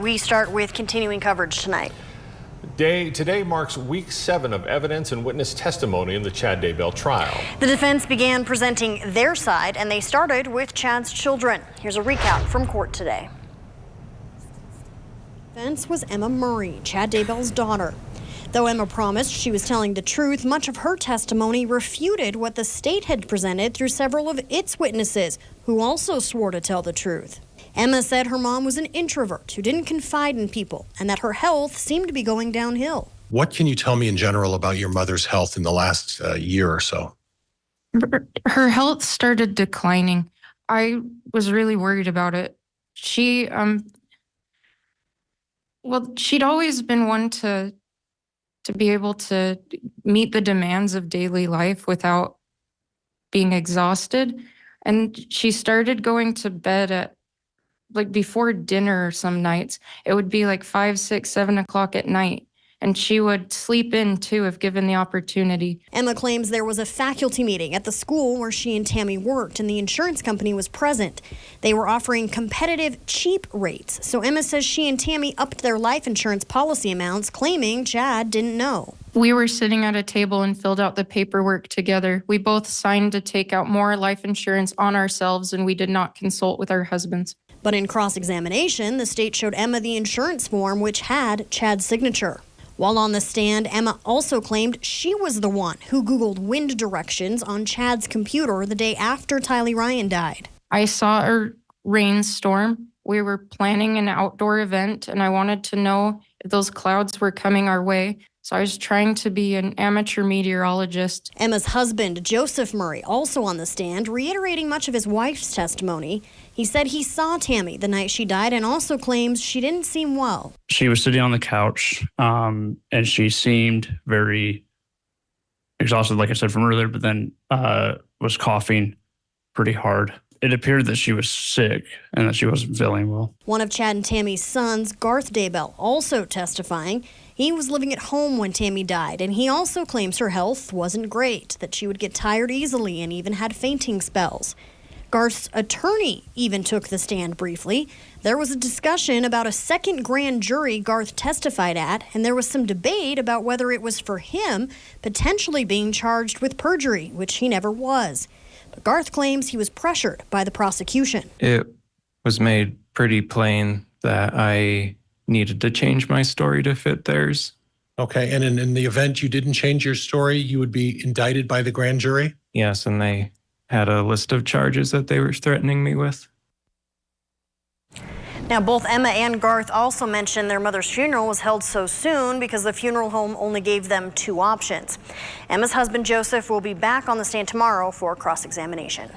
We start with continuing coverage tonight. Today marks week 7 of evidence and witness testimony in the Chad Daybell trial. The defense began presenting their side, and they started with Chad's children. Here's a recap from court today. Defense was Emma Murray, Chad Daybell's daughter. Though Emma promised she was telling the truth, much of her testimony refuted what the state had presented through several of its witnesses, who also swore to tell the truth. Emma said her mom was an introvert who didn't confide in people and that her health seemed to be going downhill. What can you tell me in general about your mother's health in the last year or so? Her health started declining. I was really worried about it. She'd always been one to be able to meet the demands of daily life without being exhausted. And she started going to bed at before dinner some nights. It would be 5, 6, 7 o'clock at night. And she would sleep in too if given the opportunity. Emma claims there was a faculty meeting at the school where she and Tammy worked, and the insurance company was present. They were offering competitive, cheap rates. So Emma says she and Tammy upped their life insurance policy amounts, claiming Chad didn't know. We were sitting at a table and filled out the paperwork together. We both signed to take out more life insurance on ourselves, and we did not consult with our husbands. But in cross-examination, the state showed Emma the insurance form, which had Chad's signature. While on the stand, Emma also claimed she was the one who Googled wind directions on Chad's computer the day after Tylee Ryan died. I saw a rainstorm. We were planning an outdoor event, and I wanted to know if those clouds were coming our way. So I was trying to be an amateur meteorologist. Emma's husband, Joseph Murray, also on the stand, reiterating much of his wife's testimony. He said he saw Tammy the night she died and also claims she didn't seem well. She was sitting on the couch, and she seemed very exhausted, like I said from earlier, but then was coughing pretty hard. It appeared that she was sick and that she wasn't feeling well. One of Chad and Tammy's sons, Garth Daybell, also testifying. He was living at home when Tammy died, and he also claims her health wasn't great, that she would get tired easily and even had fainting spells. Garth's attorney even took the stand briefly. There was a discussion about a second grand jury Garth testified at, and there was some debate about whether it was for him potentially being charged with perjury, which he never was. But Garth claims he was pressured by the prosecution. It was made pretty plain that I needed to change my story to fit theirs. Okay, and in the event you didn't change your story, you would be indicted by the grand jury? Yes, and they had a list of charges that they were threatening me with. Now, both Emma and Garth also mentioned their mother's funeral was held so soon because the funeral home only gave them 2 options. Emma's husband, Joseph, will be back on the stand tomorrow for cross-examination.